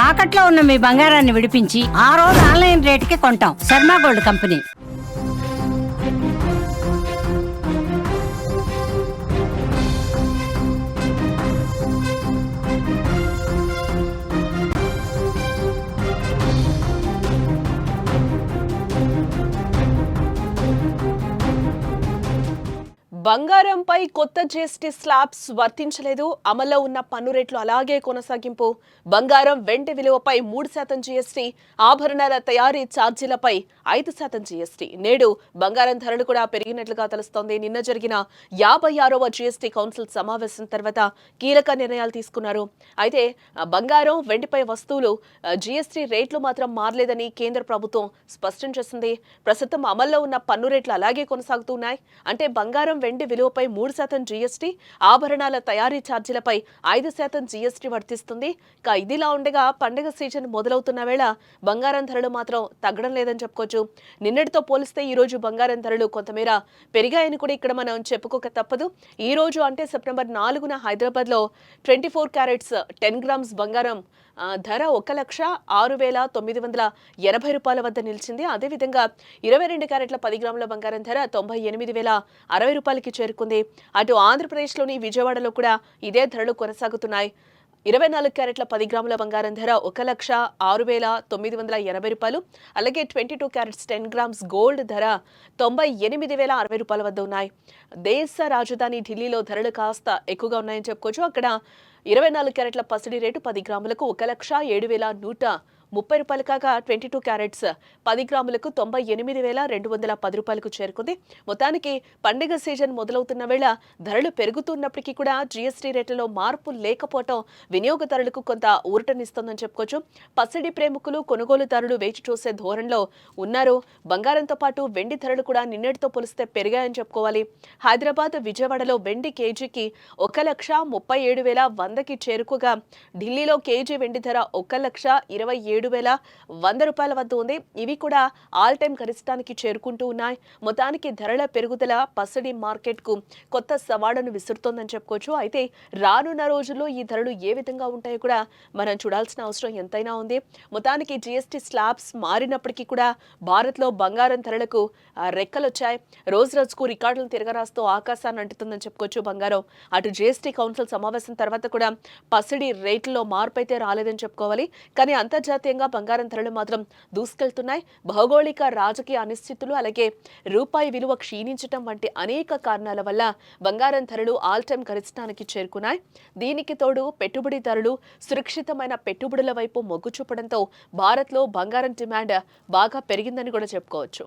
తాకట్లో ఉన్న మీ బంగారాన్ని విడిపించి ఆ రోజు ఆన్లైన్ రేటుకి కొంటాం. Sharma gold company. బంగారంపై కొత్త జీఎస్టీ స్లాబ్స్ వర్తించలేదు. అమల్లో ఉన్న పన్ను రేట్లు అలాగే కొనసాగింపు. బంగారం, వెండి విలువపై 3% జీఎస్టీ, ఆభరణాల తయారీ ఛార్జీలపై 5% జీఎస్టీ. నేడు బంగారం ధరలు కూడా పెరిగినట్లుగా తెలుస్తోంది. నిన్న జరిగిన 56వ జీఎస్టీ కౌన్సిల్ సమావేశం తర్వాత కీలక నిర్ణయాలు తీసుకున్నారు. అయితే బంగారం, వెండిపై వస్తువులు జీఎస్టీ రేట్లు మాత్రం మారలేదని కేంద్ర ప్రభుత్వం స్పష్టం చేసింది. ప్రస్తుతం అమల్లో ఉన్న పన్ను రేట్లు అలాగే కొనసాగుతున్నాయి. అంటే బంగారం, వెండి విలువపై 3% జీఎస్టీ, ఆభరణాల తయారీ ఛార్జీలపై 5% జీఎస్టీ వర్తిస్తుంది. ఇదిలా ఉండగా పండుగ సీజన్ మొదలవుతున్న వేళ బంగారం ధరలు మాత్రం తగ్గడం లేదని చెప్పుకోవచ్చు. నిన్నటితో పోలిస్తే ఈ రోజు బంగారం ధరలు కొంతమేర పెరిగాయని కూడా ఇక్కడ మనం చెప్పుకోక తప్పదు. ఈ రోజు అంటే సెప్టెంబర్ 4న హైదరాబాద్ లో 24 క్యారెట్స్ 10 గ్రామ్స్ బంగారం ధర 1,06,980 రూపాయల వద్ద నిలిచింది. అదేవిధంగా 22 క్యారెట్ల 10 గ్రాముల బంగారం ధర 98,060 రూపాయలకి చేరుకుంది. అటు ఆంధ్రప్రదేశ్లోని విజయవాడలో కూడా ఇదే ధరలు కొనసాగుతున్నాయి. 24 క్యారెట్ల 10 గ్రాముల బంగారం ధర 1,06,980 రూపాయలు. అలాగే 22 క్యారెట్స్ 10 గ్రామ్స్ గోల్డ్ ధర 98,060 రూపాయల వద్ద ఉన్నాయి. దేశ రాజధాని ఢిల్లీలో ధరలు కాస్త ఎక్కువగా ఉన్నాయని చెప్పుకోవచ్చు. అక్కడ 24 క్యారెట్ల పసిడి రేటు 10 గ్రాములకు 1,07,130 రూపాయలు కాగా 22 క్యారెట్స్ 10 గ్రాములకు 98,210 రూపాయలకు చేరుకుంది. మొత్తానికి పండుగ సీజన్ మొదలవుతున్న వేళ ధరలు పెరుగుతున్నప్పటికీ కూడా జీఎస్టీ రేట్లలో మార్పు లేకపోవడం వినియోగదారులకు కొంత ఊరటనిస్తోందని చెప్పుకోవచ్చు. పసిడి ప్రేమికులు, కొనుగోలుదారులు వేచి చూసే ధోరణిలో ఉన్నారు. బంగారంతో పాటు వెండి ధరలు కూడా నిన్నటితో పోలిస్తే పెరిగాయని చెప్పుకోవాలి. హైదరాబాద్, విజయవాడలో వెండి కేజీకి 1,37,100కి చేరుకోగా ఢిల్లీలో కేజీ వెండి ధర 1,27,100 రూపాయల వద్ద ఉంది. ఇవి కూడా ఆల్ టైమ్ గరిష్టానికి చేరుకుంటూ ఉన్నాయి. మొత్తానికి ధరల పెరుగుదల పసిడి మార్కెట్ కు కొత్త సవాళ్లను విసురుతోందని చెప్పుకోవచ్చు. అయితే రానున్న రోజుల్లో ఈ ధరలు ఏ విధంగా ఉంటాయో కూడా మనం చూడాల్సిన అవసరం ఎంతైనా ఉంది. మొత్తానికి జీఎస్టీ స్లాబ్స్ మారినప్పటికీ కూడా భారత్ లో బంగారం ధరలకు రెక్కలొచ్చాయి. రోజు రోజుకు రికార్డులను తిరగరాస్తూ ఆకాశాన్ని అంటుతుందని చెప్పుకోవచ్చు బంగారం. అటు జీఎస్టీ కౌన్సిల్ సమావేశం తర్వాత కూడా పసిడి రేట్లలో మార్పు అయితే రాలేదని చెప్పుకోవాలి. కానీ అంతర్జాతీయంగా బంగారం ధరలు మాత్రం దూసుకెళ్తున్నాయి. భౌగోళిక, రాజకీయ అనిశ్చితులు, అలాగే రూపాయి విలువ క్షీణించడం వంటి అనేక కారణాల వల్ల బంగారం ధరలు ఆల్ టైమ్ గరిష్టానికి చేరుకున్నాయి. దీనికి తోడు పెట్టుబడిదారులు సురక్షితమైన పెట్టుబడుల వైపు మొగ్గు చూపడంతో భారత్లో బంగారం డిమాండ్ బాగా పెరిగిందని కూడా చెప్పుకోవచ్చు.